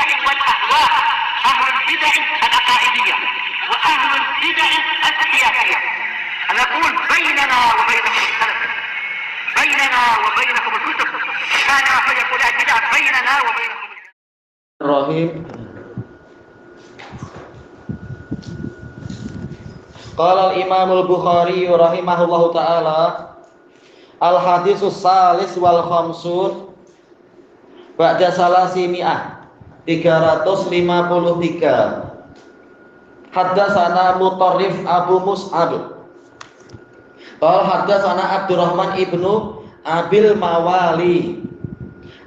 البدع والأهواء، أهل البدع العقائدية وأهل البدع السياسية. نقول بيننا وبينكم السلف، بيننا وبينكم الكتب، كان فيقول البدع بيننا وبينكم الرحيم. Qala al-Imam al-Bukhari rahimahullahu ta'ala al-haditsus salis wal khamsun ba'da salasimi'ah 353. Haddatsana Mutarrif Abu Mus'ab qala haddatsana Abdurrahman ibnu Abil Mawali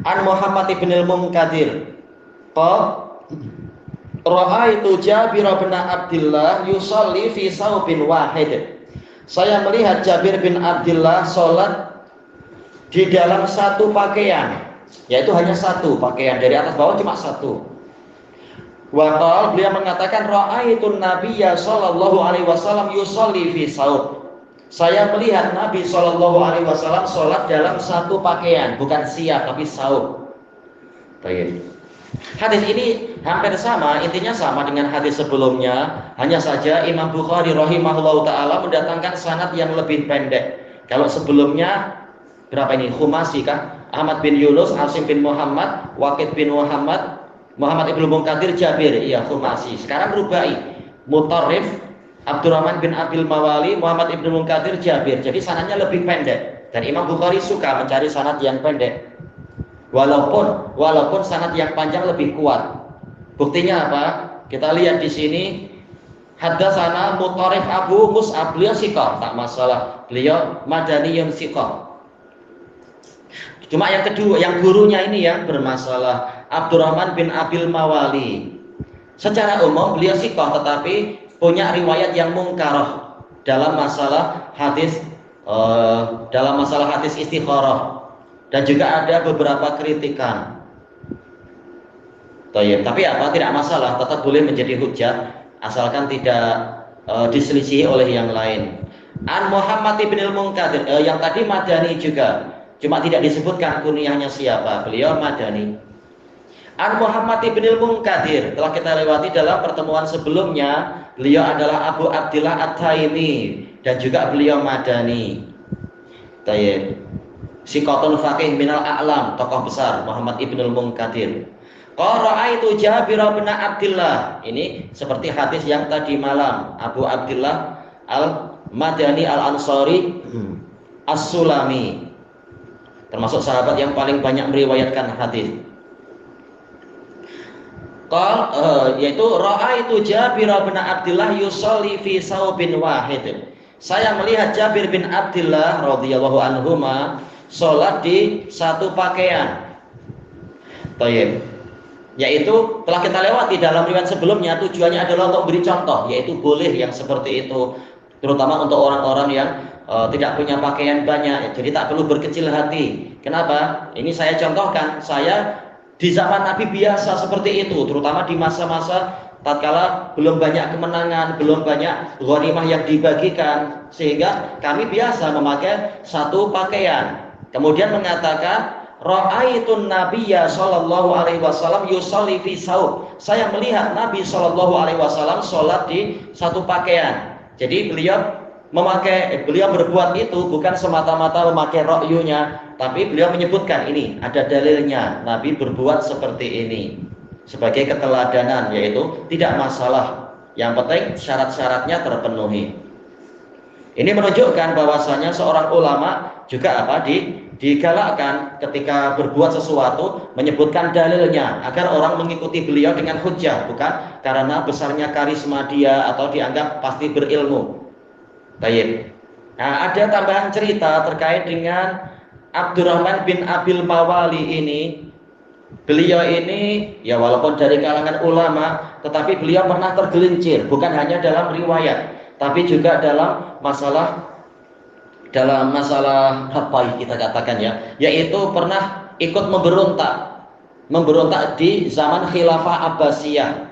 an Muhammad ibn al-Munkadir qala ra'aitu Jabir bin Abdullah yusalli fi saubin wahid. Saya melihat Jabir bin Abdullah salat di dalam satu pakaian, yaitu hanya satu pakaian, dari atas bawah cuma satu. Wa qala, beliau mengatakan ra'aitu Nabiyya sallallahu alaihi wasallam yusalli fi saub. Saya melihat Nabi sallallahu alaihi wasallam salat dalam satu pakaian, bukan siap tapi saub. Baik. Hadis ini hampir sama, intinya sama dengan hadis sebelumnya, hanya saja Imam Bukhari rahimahullahu ta'ala mendatangkan sanad yang lebih pendek. Kalau sebelumnya berapa ini? Khumasi kah? Ahmad bin Yunus, Asim bin Muhammad, Waqid bin Muhammad, Muhammad ibnu Munkadir, Jabir, iya Khumasi. Sekarang Rubai, Mutarrif, Abdurrahman bin Abil Mawali, Muhammad ibnu Munkadir, Jabir. Jadi sanadnya lebih pendek. Dan Imam Bukhari suka mencari sanad yang pendek. Walaupun sanad yang panjang lebih kuat. Buktinya apa? Kita lihat di sini. Haddatsana Mutarrif Abu Mus'ab, beliau siqah, tak masalah. Beliau madaniyun siqah. Cuma yang kedua, yang gurunya ini yang bermasalah. Abdurrahman bin Abil Mawali. Secara umum beliau siqah, tetapi punya riwayat yang mungkarah dalam masalah hadis istikharah. Dan juga ada beberapa kritikan. Tapi apa? Tidak masalah, tetap boleh menjadi hujjah asalkan tidak diselisihi oleh yang lain. An Muhammad ibn al-Munkadir, yang tadi Madani juga, cuma tidak disebutkan kunyahnya siapa. Beliau Madani. An Muhammad ibn al-Munkadir telah kita lewati dalam pertemuan sebelumnya. Beliau adalah Abu Abdillah At-Taimi dan juga beliau Madani. Siqatun faqih minal a'lam, tokoh besar Muhammad ibnul Munkadir. Qala ra'aitu Jabir bin Abdullah. Ini seperti hadis yang tadi malam, Abu Abdullah Al-Madani Al-Ansari As-Sulami, termasuk sahabat yang paling banyak meriwayatkan hadis. Yaitu ra'aitu Jabir bin Abdullah yusalli fi saubin wahid. Saya melihat Jabir bin Abdullah radhiyallahu anhuma sholat di satu pakaian. Yaitu telah kita lewati dalam riwayat sebelumnya, tujuannya adalah untuk beri contoh, yaitu boleh yang seperti itu, terutama untuk orang-orang yang tidak punya pakaian banyak. Jadi tak perlu berkecil hati. Kenapa? Ini saya contohkan, saya di zaman Nabi biasa seperti itu, terutama di masa-masa tatkala belum banyak kemenangan, belum banyak ghanimah yang dibagikan, sehingga kami biasa memakai satu pakaian. Kemudian mengatakan ra'aitun nabiyya sallallahu alaihi wasallam yusalli fi saub. Saya melihat Nabi sallallahu alaihi wasallam salat di satu pakaian. Jadi beliau berbuat itu bukan semata-mata memakai ra'yunya, tapi beliau menyebutkan ini ada dalilnya. Nabi berbuat seperti ini sebagai keteladanan, yaitu tidak masalah. Yang penting syarat-syaratnya terpenuhi. Ini menunjukkan bahwasanya seorang ulama juga digalakkan ketika berbuat sesuatu menyebutkan dalilnya agar orang mengikuti beliau dengan hujjah, bukan karena besarnya karisma dia atau dianggap pasti berilmu. Baik. Nah, ada tambahan cerita terkait dengan Abdurrahman bin Abil Mawali ini. Beliau ini ya walaupun dari kalangan ulama, tetapi beliau pernah tergelincir, bukan hanya dalam riwayat, tapi juga dalam masalah apa kita katakan ya, yaitu pernah ikut memberontak di zaman Khilafah Abbasiyah,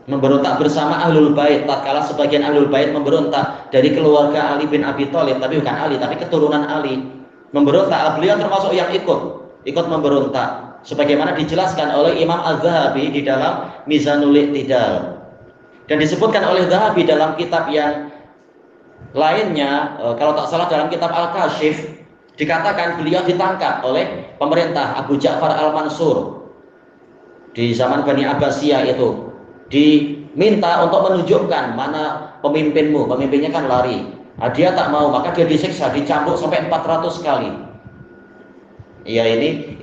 memberontak bersama Ahlul Bait. Tatkala sebagian Ahlul Bait memberontak dari keluarga Ali bin Abi Thalib, tapi bukan Ali, tapi keturunan Ali memberontak, beliau termasuk yang ikut memberontak. sebagaimana dijelaskan oleh Imam Az-Zahabi di dalam Mizanul I'tidal. Dan disebutkan oleh Zahabi dalam kitab yang lainnya, kalau tak salah dalam kitab Al-Kashif, dikatakan beliau ditangkap oleh pemerintah Abu Ja'far Al-Mansur di zaman Bani Abbasiyah itu, diminta untuk menunjukkan mana pemimpinmu. Pemimpinnya kan lari. Nah, dia tak mau, maka dia disiksa, dicambuk sampai 400 kali. Ya, ini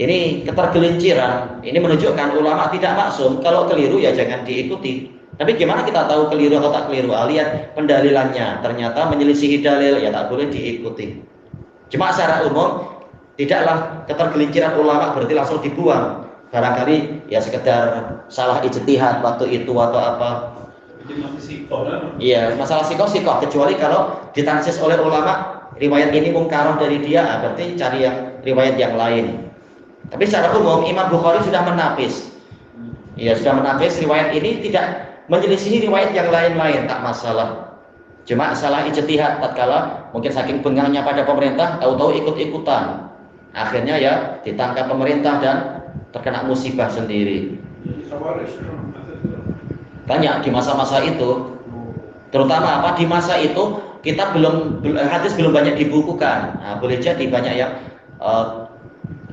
ketergelinciran. Ini menunjukkan ulama tidak maksum. Kalau keliru ya jangan diikuti. Tapi gimana kita tahu keliru atau tak keliru? Lihat pendalilannya. Ternyata menyelisihi dalil, ya tak boleh diikuti. Cuma secara umum tidaklah ketergelinciran ulama berarti langsung dibuang. Barangkali ya sekedar salah ijtihad waktu itu atau apa. Iya, masalah sikoh, kecuali kalau ditansis oleh ulama riwayat ini mungkaroh dari dia, berarti cari yang riwayat yang lain. Tapi secara umum Imam Bukhari sudah menapis. Iya, sudah menapis riwayat ini tidak menyelisihi riwayat yang lain-lain, tak masalah. Cuma salah ijtihad tatkala mungkin saking bengangnya pada pemerintah, tahu-tahu ikut-ikutan. Akhirnya ya ditangkap pemerintah dan terkena musibah sendiri. Banyak di masa-masa itu, terutama apa di masa itu kita hadis belum banyak dibukukan. Nah, boleh jadi banyak yang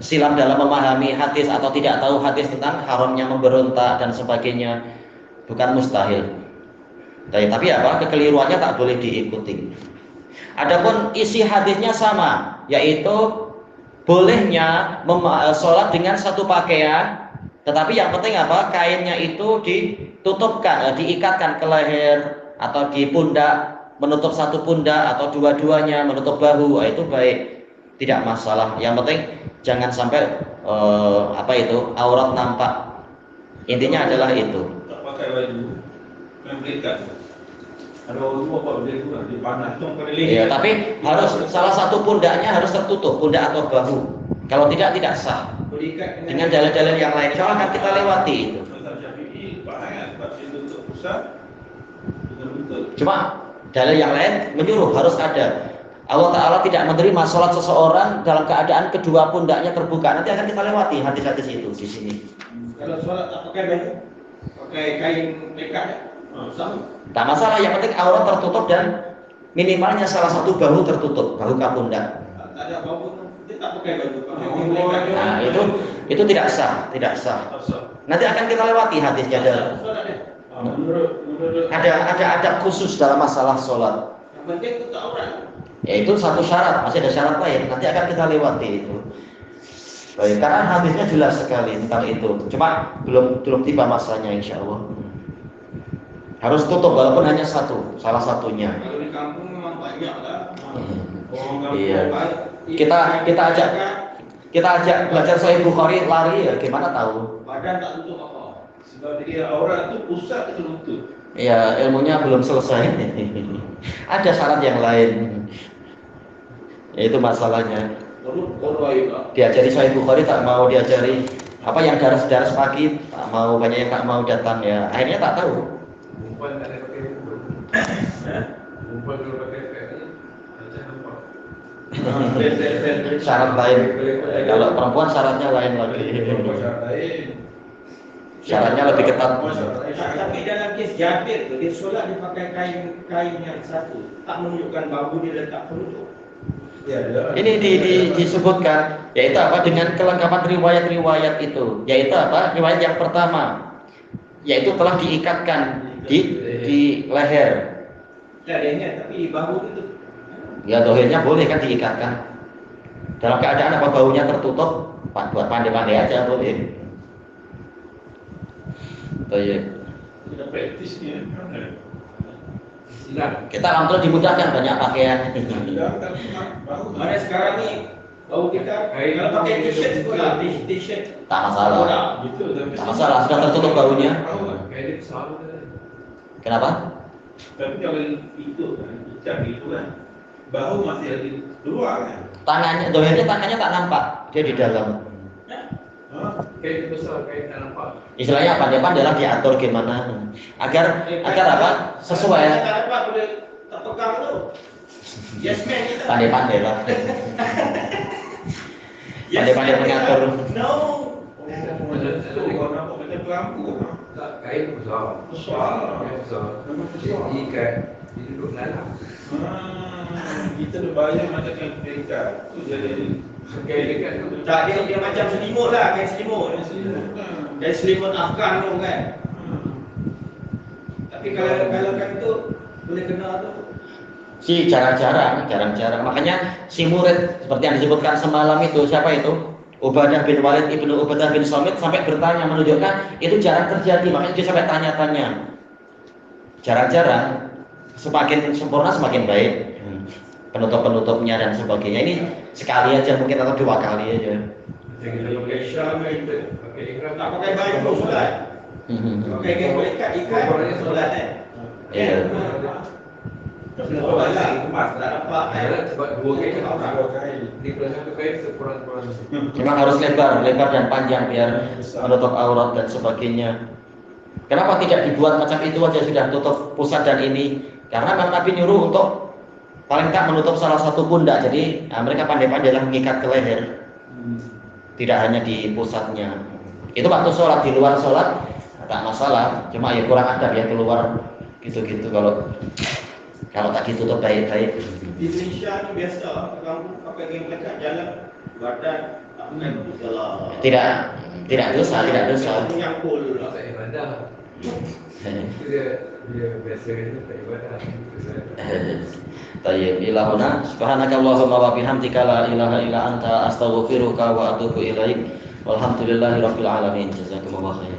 silam dalam memahami hadis atau tidak tahu hadis tentang haramnya memberontak dan sebagainya. Bukan mustahil. Tapi apa? Kekeliruannya tak boleh diikuti. Adapun isi hadisnya sama, yaitu bolehnya sholat dengan satu pakaian. Tetapi yang penting apa? Kainnya itu ditutupkan, diikatkan ke leher atau di pundak, menutup satu pundak atau dua-duanya menutup bahu. Itu baik, tidak masalah. Yang penting jangan sampai aurat nampak. Intinya adalah itu. Tak pakai baju yang berikat. Ada orang tua apa dia kurang di panas tu keliling. Iya, tapi harus salah satu pundaknya harus tertutup, pundak atau bahu. Kalau tidak sah. Dengan dalil-dalil yang lain, insya Allah akan kita lewati itu. Cuma dalil yang lain menyuruh harus ada. Allah Ta'ala tidak menerima sholat seseorang dalam keadaan kedua pundaknya terbuka. Nanti akan kita lewati hadis-hadis itu di sini. Kalau sholat tak pakai baju, pakai kain lekatnya, sama. Tak masalah, yang penting aurat tertutup dan minimalnya salah satu bahu tertutup, bahu ke pundak. Tak ada bahu, dia tak pakai baju. Nah, itu tidak sah. Nanti akan kita lewati hadisnya. Ada khusus dalam masalah sholat. Yang penting itu tak aurat. Ya itu satu syarat, masih ada syarat lain. Nanti akan kita lewati itu. Baik, karena hadisnya jelas sekali tentang itu. Cuma belum tiba masanya, insya Allah. Harus tutup walaupun hanya satu, salah satunya. Kalau di kampung memang banyak lah. Iya. Kita ajak belajar Sahih Bukhari lari ya, gimana tahu? Badan tak tutup apa. Sebab dia aurat itu pusat itu lutut. Iya, ilmunya belum selesai. Ada syarat yang lain. Itu masalahnya. Diajari Sahih Bukhari tak mau diajari apa yang daras-daras pagi, tak mau, banyak yang tak mau datang ya. Akhirnya tak tahu. Perempuan tak ada pakai handphone. Perempuan kalau pakai handphone aja nampak. Syarat lain. Kalau perempuan syaratnya lain lagi. Syarat lain. Syaratnya lebih ketat. Tapi dalam kes Jabir tu dia solat dia pakai kain yang satu, tak menunjukkan bahu dia letak penutup. Ya, ini disebutkan yaitu apa dengan kelengkapan riwayat-riwayat itu, yaitu apa? Riwayat yang pertama yaitu telah diikatkan di leher. Lehernya tapi di bahu itu. Ya dohirnya boleh kan diikatkan. Dalam keadaan apa bahunya tertutup, buat pandai-pandai aja boleh. Baik. Kita praktisnya. Kita langsung dimudahkan banyak pakaian. Mana sekarang ni bau kita kalau pakai t-shirt sekolah, t-shirt Tak masalah. Tak masalah, sudah tertutup bahunya. Kenapa? Tapi kalau itu kan, hijab itu kan, bahu masih lagi keluar kan? Dohirnya tangannya tak nampak, dia di dalam. Kayak besar, kayak tak nampak. Istilahnya pandai-pandai lah diatur gimana agar apa sesuai. Tak nampak boleh tak pegang tu. Yes man kita. Pandai-pandai lah. Pandai-pandai mengatur. No. Kau nampak macam lampu. Tak, kain besar. Besar. Kain besar. Memang besar. Diikat, duduk dalam. Kita berbayar macam kain ikat. Tu jadi Kain ikat tu. tak, dia macam selimut lah, kain selimut. Kain selimut Afghan tu kan. Tapi kalau kan tu boleh kena tu. Si jarang-jarang. Makanya si murid seperti yang disebutkan semalam itu, siapa itu? Ubadah bin Walid ibnu Ubadah bin Samit sampai bertanya, menunjukkan itu jarang terjadi. Makanya dia sampai tanya-tanya. Jarang-jarang, semakin sempurna semakin baik. Penutup-penutupnya dan sebagainya. Ini sekali aja mungkin atau 2 kali aja. Macam kita pakai Syam itu. pakai ikhram. Tak pakai baju solat. Pakai kain boleh ikat solat Iya. Solat lah, kemas tak dapat. Sebab 2 kain Dua kain. di kelas 1 kain sekurang-kurang. Memang harus lebar dan panjang biar menutup aurat dan sebagainya. Kenapa tidak dibuat macam itu aja sudah tutup pusat dan ini? Karena Imam Nabi nyuruh untuk paling tak menutup salah satu pundak. Jadi mereka pandai-pandai lah mengikat ke leher. Tidak hanya di pusatnya. Itu waktu sholat, di luar sholat tak masalah. Cuma ya kurang adab ya keluar gitu-gitu kalau tak ditutup baik-baik. Di Indonesia ni biasa kamu pakai kain lekat jalan badan tak pakai salah. Tidak dosa. Menyangkul. Tak ibadah. Itu dia biasa itu tak ibadah. Tayyib ilahuna subhanakallahumma wa bihamdika la ilaha illa anta astaghfiruka wa atubu ilaik. Walhamdulillahirabbil alamin. Jazakumullah khairan.